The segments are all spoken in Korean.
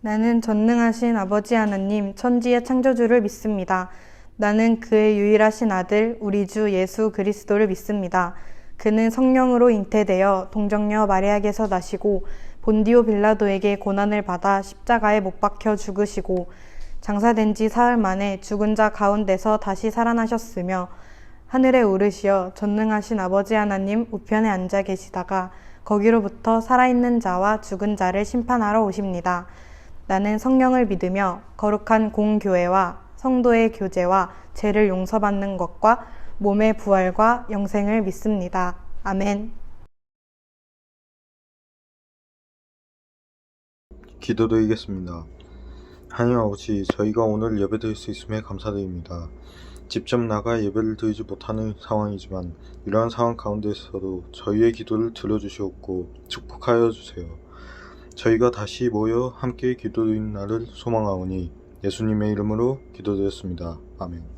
나는 전능하신 아버지 하나님, 천지의 창조주를 믿습니다. 나는 그의 유일하신 아들, 우리 주 예수 그리스도를 믿습니다. 그는 성령으로 잉태되어 동정녀 마리아에게서 나시고 본디오 빌라도에게 고난을 받아 십자가에 못 박혀 죽으시고 장사된 지 사흘 만에 죽은 자 가운데서 다시 살아나셨으며 하늘에 오르시어 전능하신 아버지 하나님 우편에 앉아 계시다가 거기로부터 살아있는 자와 죽은 자를 심판하러 오십니다. 나는 성령을 믿으며 거룩한 공교회와 성도의 교제와 죄를 용서받는 것과 몸의 부활과 영생을 믿습니다. 아멘. 기도드리겠습니다. 하나님 아버지, 저희가 오늘 예배드릴 수 있음에 감사드립니다. 직접 나가 예배를 드리지 못하는 상황이지만 이러한 상황 가운데서도 저희의 기도를 들어주시옵고 축복하여 주세요. 저희가 다시 모여 함께 기도드리는 날을 소망하오니 예수님의 이름으로 기도드렸습니다. 아멘.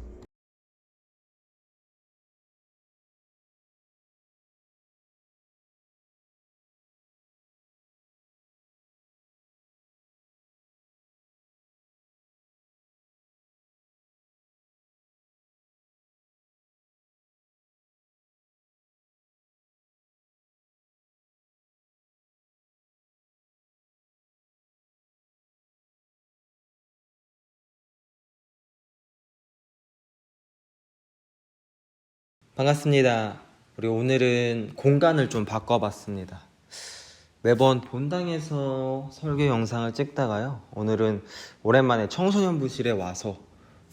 반갑습니다. 우리 오늘은 공간을 좀 바꿔봤습니다. 매번 본당에서 설교 영상을 찍다가요, 오늘은 오랜만에 청소년부실에 와서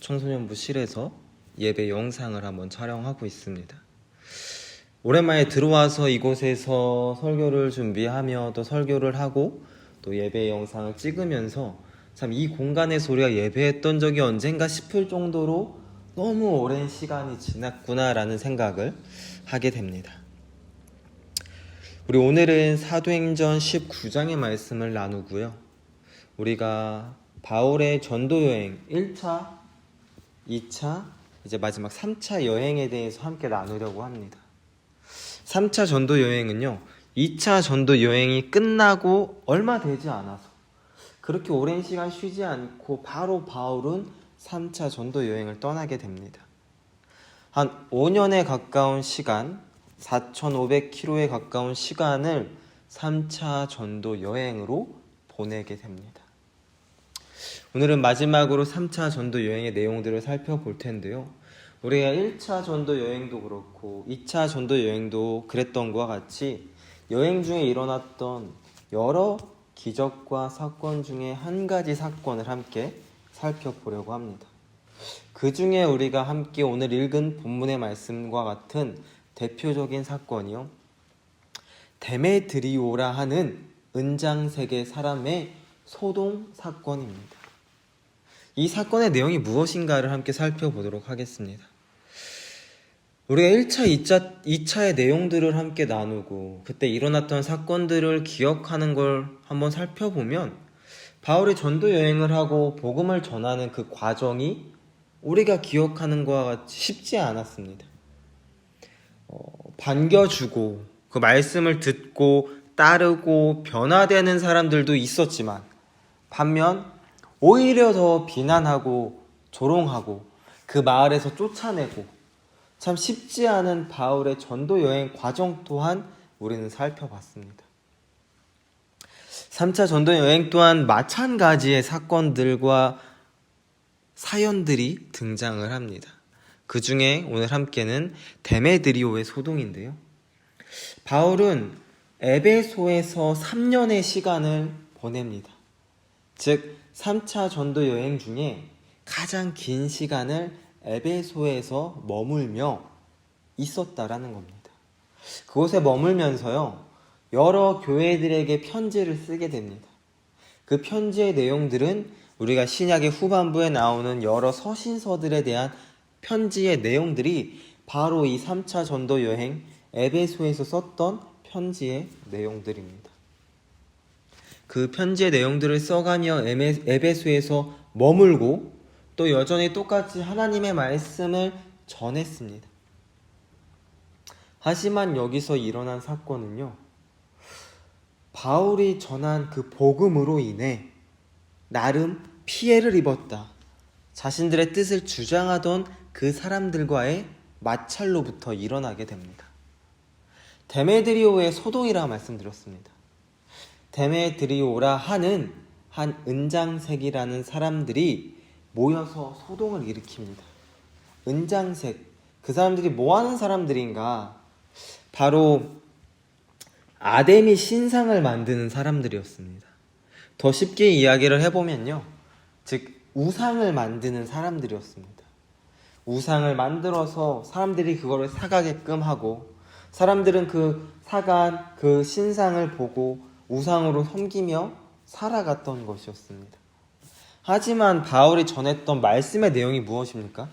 청소년부실에서 예배 영상을 한번 촬영하고 있습니다. 오랜만에 들어와서 이곳에서 설교를 준비하며 또 설교를 하고 또 예배 영상을 찍으면서 참 이 공간에서 우리가 예배했던 적이 언젠가 싶을 정도로 너무 오랜 시간이 지났구나라는 생각을 하게 됩니다. 우리 오늘은 사도행전 19장의 말씀을 나누고요. 우리가 바울의 전도여행 1차, 2차, 이제 마지막 3차 여행에 대해서 함께 나누려고 합니다. 3차 전도여행은요, 2차 전도여행이 끝나고 얼마 되지 않아서 그렇게 오랜 시간 쉬지 않고 바로 바울은 3차 전도 여행을 떠나게 됩니다. 한 5년에 가까운 시간, 4,500km에 가까운 시간을 3차 전도 여행으로 보내게 됩니다. 오늘은 마지막으로 3차 전도 여행의 내용들을 살펴볼 텐데요. 우리가 1차 전도 여행도 그렇고 2차 전도 여행도 그랬던 것과 같이 여행 중에 일어났던 여러 기적과 사건 중에 한 가지 사건을 함께 살펴보려고 합니다. 그 중에 우리가 함께 오늘 읽은 본문의 말씀과 같은 대표적인 사건이요, 데메드리오라 하는 은장세계 사람의 소동 사건입니다. 이 사건의 내용이 무엇인가를 함께 살펴보도록 하겠습니다. 우리가 1차, 2차의 내용들을 함께 나누고 그때 일어났던 사건들을 기억하는 걸 한번 살펴보면 바울이 전도 여행을 하고 복음을 전하는 그 과정이 우리가 기억하는 것과 같이 쉽지 않았습니다. 반겨주고 그 말씀을 듣고 따르고 변화되는 사람들도 있었지만 반면 오히려 더 비난하고 조롱하고 그 마을에서 쫓아내고 참 쉽지 않은 바울의 전도 여행 과정 또한 우리는 살펴봤습니다. 3차 전도 여행 또한 마찬가지의 사건들과 사연들이 등장을 합니다. 그 중에 오늘 함께는 데메드리오의 소동인데요. 바울은 에베소에서 3년의 시간을 보냅니다. 즉 3차 전도 여행 중에 가장 긴 시간을 에베소에서 머물며 있었다라는 겁니다. 그곳에 머물면서요, 여러 교회들에게 편지를 쓰게 됩니다. 그 편지의 내용들은 우리가 신약의 후반부에 나오는 여러 서신서들에 대한 편지의 내용들이 바로 이 3차 전도 여행 에베소에서 썼던 편지의 내용들입니다. 그 편지의 내용들을 써가며 에베소에서 머물고 또 여전히 똑같이 하나님의 말씀을 전했습니다. 하지만 여기서 일어난 사건은요, 바울이 전한 그 복음으로 인해 나름 피해를 입었다. 자신들의 뜻을 주장하던 그 사람들과의 마찰로부터 일어나게 됩니다. 데메드리오의 소동이라 말씀드렸습니다. 데메드리오라 하는 한 은장색이라는 사람들이 모여서 소동을 일으킵니다. 은장색, 그 사람들이 뭐 하는 사람들인가? 바로 아데미 신상을 만드는 사람들이었습니다. 더 쉽게 이야기를 해보면요, 즉 우상을 만드는 사람들이었습니다. 우상을 만들어서 사람들이 그거를 사가게끔 하고, 사람들은 그 사간 그 신상을 보고 우상으로 섬기며 살아갔던 것이었습니다. 하지만 바울이 전했던 말씀의 내용이 무엇입니까?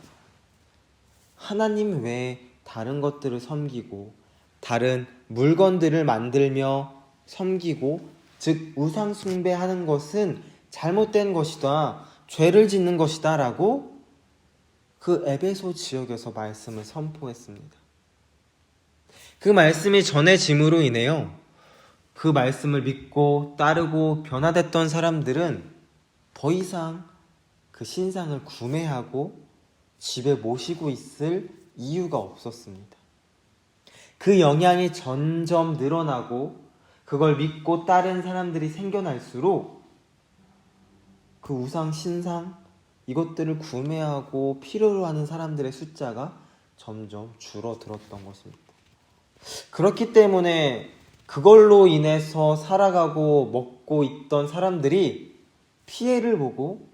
하나님 외에 다른 것들을 섬기고 다른 물건들을 만들며 섬기고, 즉 우상 숭배하는 것은 잘못된 것이다, 죄를 짓는 것이다 라고 그 에베소 지역에서 말씀을 선포했습니다. 그 말씀이 전해짐으로 인해요, 그 말씀을 믿고 따르고 변화됐던 사람들은 더 이상 그 신상을 구매하고 집에 모시고 있을 이유가 없었습니다. 그 영향이 점점 늘어나고 그걸 믿고 따른 사람들이 생겨날수록 그 우상 신상 이것들을 구매하고 필요로 하는 사람들의 숫자가 점점 줄어들었던 것입니다. 그렇기 때문에 그걸로 인해서 살아가고 먹고 있던 사람들이 피해를 보고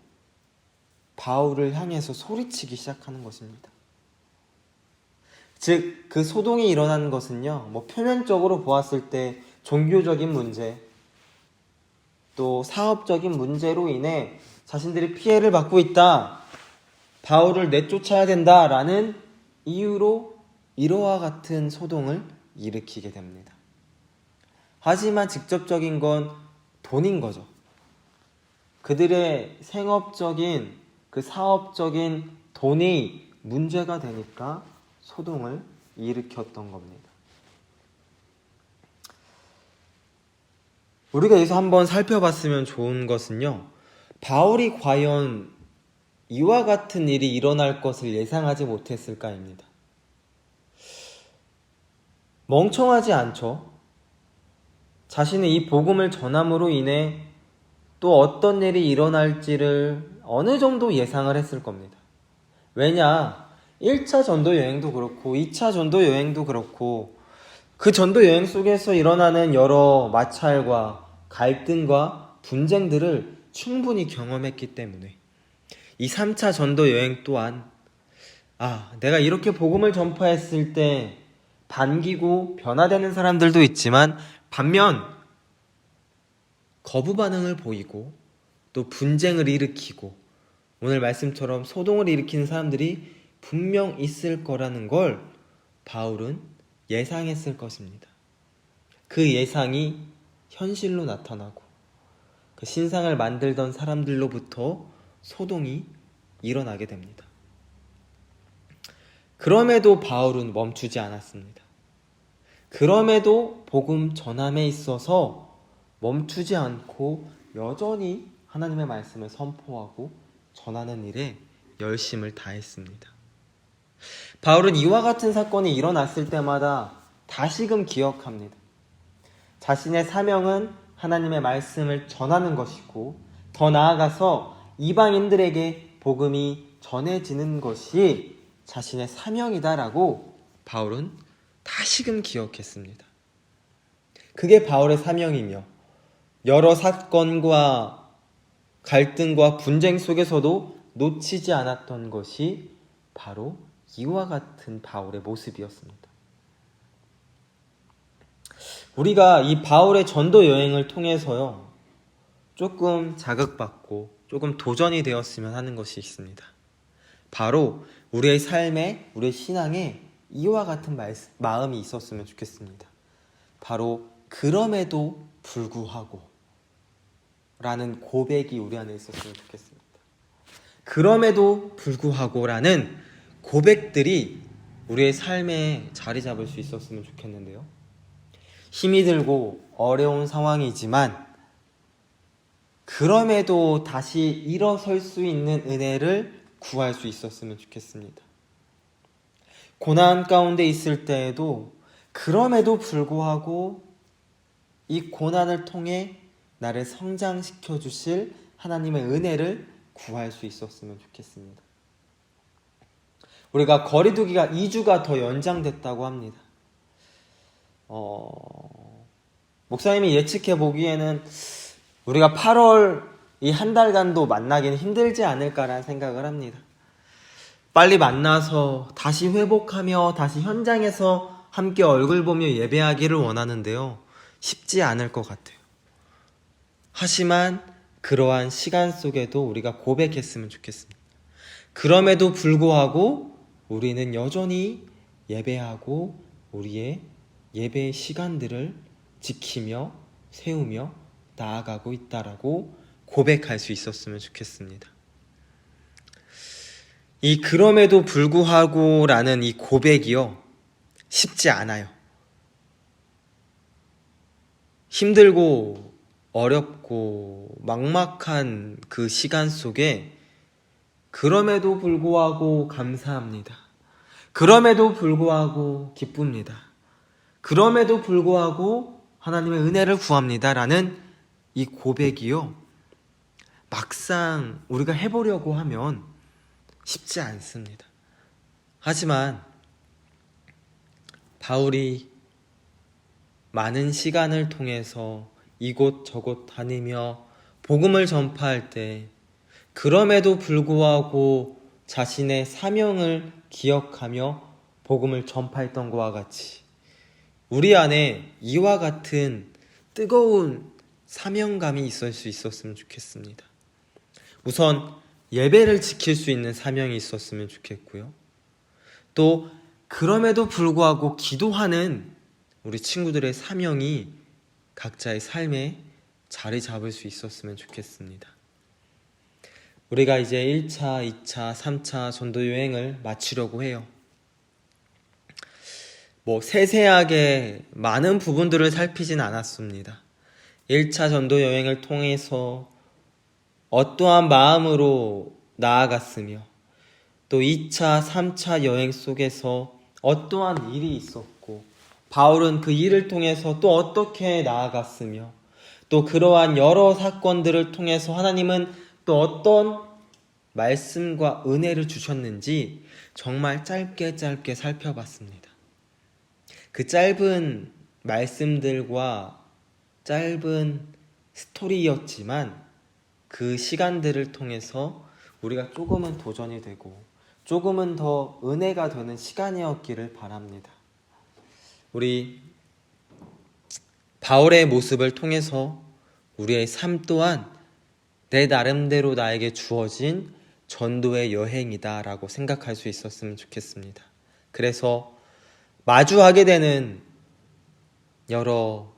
바울을 향해서 소리치기 시작하는 것입니다. 즉, 그 소동이 일어나는 것은요, 표면적으로 보았을 때 종교적인 문제, 또 사업적인 문제로 인해 자신들이 피해를 받고 있다, 바울을 내쫓아야 된다라는 이유로 이러와 같은 소동을 일으키게 됩니다. 하지만 직접적인 건 돈인 거죠. 그들의 생업적인 그 사업적인 돈이 문제가 되니까 소동을 일으켰던 겁니다. 우리가 여기서 한번 살펴봤으면 좋은 것은요, 바울이 과연 이와 같은 일이 일어날 것을 예상하지 못했을까입니다. 멍청하지 않죠. 자신의 이 복음을 전함으로 인해 또 어떤 일이 일어날지를 어느 정도 예상을 했을 겁니다. 왜냐, 1차 전도 여행도 그렇고 2차 전도 여행도 그렇고 그 전도 여행 속에서 일어나는 여러 마찰과 갈등과 분쟁들을 충분히 경험했기 때문에 이 3차 전도 여행 또한 내가 이렇게 복음을 전파했을 때 반기고 변화되는 사람들도 있지만 반면 거부 반응을 보이고 또 분쟁을 일으키고 오늘 말씀처럼 소동을 일으키는 사람들이 분명 있을 거라는 걸 바울은 예상했을 것입니다. 그 예상이 현실로 나타나고 그 신상을 만들던 사람들로부터 소동이 일어나게 됩니다. 그럼에도 바울은 멈추지 않았습니다. 그럼에도 복음 전함에 있어서 멈추지 않고 여전히 하나님의 말씀을 선포하고 전하는 일에 열심을 다했습니다. 바울은 이와 같은 사건이 일어났을 때마다 다시금 기억합니다. 자신의 사명은 하나님의 말씀을 전하는 것이고 더 나아가서 이방인들에게 복음이 전해지는 것이 자신의 사명이다라고 바울은 다시금 기억했습니다. 그게 바울의 사명이며 여러 사건과 갈등과 분쟁 속에서도 놓치지 않았던 것이 바로 이와 같은 바울의 모습이었습니다. 우리가 이 바울의 전도 여행을 통해서요, 조금 자극받고 조금 도전이 되었으면 하는 것이 있습니다. 바로 우리의 삶에, 우리의 신앙에 이와 같은 마음이 있었으면 좋겠습니다. 바로 그럼에도 불구하고 라는 고백이 우리 안에 있었으면 좋겠습니다. 그럼에도 불구하고 라는 고백들이 우리의 삶에 자리 잡을 수 있었으면 좋겠는데요. 힘이 들고 어려운 상황이지만 그럼에도 다시 일어설 수 있는 은혜를 구할 수 있었으면 좋겠습니다. 고난 가운데 있을 때에도 그럼에도 불구하고 이 고난을 통해 나를 성장시켜 주실 하나님의 은혜를 구할 수 있었으면 좋겠습니다. 우리가 거리두기가 2주가 더 연장됐다고 합니다. 목사님이 예측해 보기에는 우리가 8월 이 한 달간도 만나기는 힘들지 않을까라는 생각을 합니다. 빨리 만나서 다시 회복하며 다시 현장에서 함께 얼굴 보며 예배하기를 원하는데요. 쉽지 않을 것 같아요. 하지만 그러한 시간 속에도 우리가 고백했으면 좋겠습니다. 그럼에도 불구하고 우리는 여전히 예배하고 우리의 예배의 시간들을 지키며 세우며 나아가고 있다라고 고백할 수 있었으면 좋겠습니다. 이 그럼에도 불구하고 라는 이 고백이요, 쉽지 않아요. 힘들고 어렵고 막막한 그 시간 속에 그럼에도 불구하고 감사합니다. 그럼에도 불구하고 기쁩니다. 그럼에도 불구하고 하나님의 은혜를 구합니다 라는 이 고백이요, 막상 우리가 해보려고 하면 쉽지 않습니다. 하지만 바울이 많은 시간을 통해서 이곳저곳 다니며 복음을 전파할 때 그럼에도 불구하고 자신의 사명을 기억하며 복음을 전파했던 것과 같이 우리 안에 이와 같은 뜨거운 사명감이 있을 수 있었으면 좋겠습니다. 우선 예배를 지킬 수 있는 사명이 있었으면 좋겠고요. 또 그럼에도 불구하고 기도하는 우리 친구들의 사명이 각자의 삶에 자리 잡을 수 있었으면 좋겠습니다. 우리가 이제 1차, 2차, 3차 전도 여행을 마치려고 해요. 세세하게 많은 부분들을 살피진 않았습니다. 1차 전도 여행을 통해서 어떠한 마음으로 나아갔으며 또 2차, 3차 여행 속에서 어떠한 일이 있었고 바울은 그 일을 통해서 또 어떻게 나아갔으며 또 그러한 여러 사건들을 통해서 하나님은 또 어떤 말씀과 은혜를 주셨는지 정말 짧게 살펴봤습니다. 그 짧은 말씀들과 짧은 스토리였지만 그 시간들을 통해서 우리가 조금은 도전이 되고 조금은 더 은혜가 되는 시간이었기를 바랍니다. 우리 바울의 모습을 통해서 우리의 삶 또한 내 나름대로 나에게 주어진 전도의 여행이다 라고 생각할 수 있었으면 좋겠습니다. 그래서 마주하게 되는 여러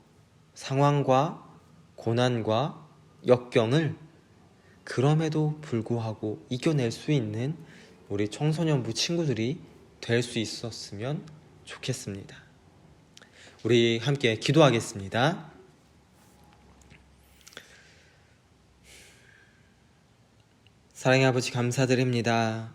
상황과 고난과 역경을 그럼에도 불구하고 이겨낼 수 있는 우리 청소년부 친구들이 될 수 있었으면 좋겠습니다. 우리 함께 기도하겠습니다. 사랑의 아버지 감사드립니다.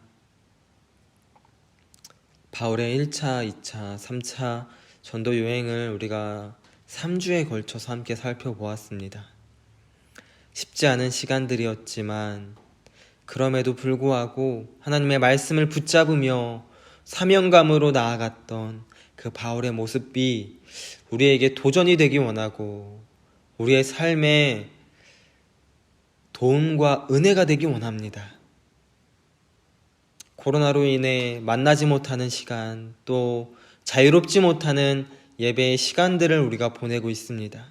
바울의 1차, 2차, 3차 전도 여행을 우리가 3주에 걸쳐서 함께 살펴보았습니다. 쉽지 않은 시간들이었지만 그럼에도 불구하고 하나님의 말씀을 붙잡으며 사명감으로 나아갔던 그 바울의 모습이 우리에게 도전이 되기 원하고 우리의 삶에 도움과 은혜가 되기 원합니다. 코로나로 인해 만나지 못하는 시간, 또 자유롭지 못하는 예배의 시간들을 우리가 보내고 있습니다.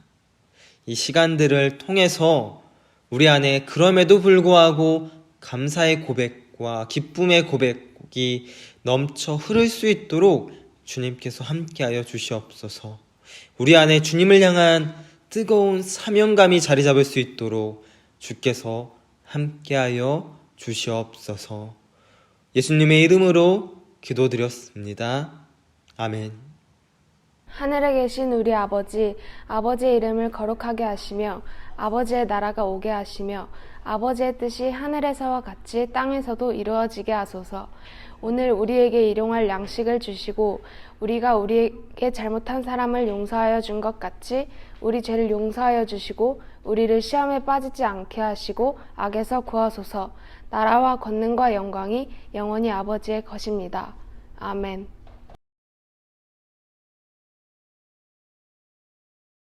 이 시간들을 통해서 우리 안에 그럼에도 불구하고 감사의 고백과 기쁨의 고백이 넘쳐 흐를 수 있도록 주님께서 함께하여 주시옵소서. 우리 안에 주님을 향한 뜨거운 사명감이 자리 잡을 수 있도록 주께서 함께하여 주시옵소서. 예수님의 이름으로 기도드렸습니다. 아멘. 하늘에 계신 우리 아버지, 아버지의 이름을 거룩하게 하시며 아버지의 나라가 오게 하시며 아버지의 뜻이 하늘에서와 같이 땅에서도 이루어지게 하소서. 오늘 우리에게 일용할 양식을 주시고 우리가 우리에게 잘못한 사람을 용서하여 준 것 같이 우리 죄를 용서하여 주시고 우리를 시험에 빠지지 않게 하시고 악에서 구하소서. 나라와 권능과 영광이 영원히 아버지의 것입니다. 아멘.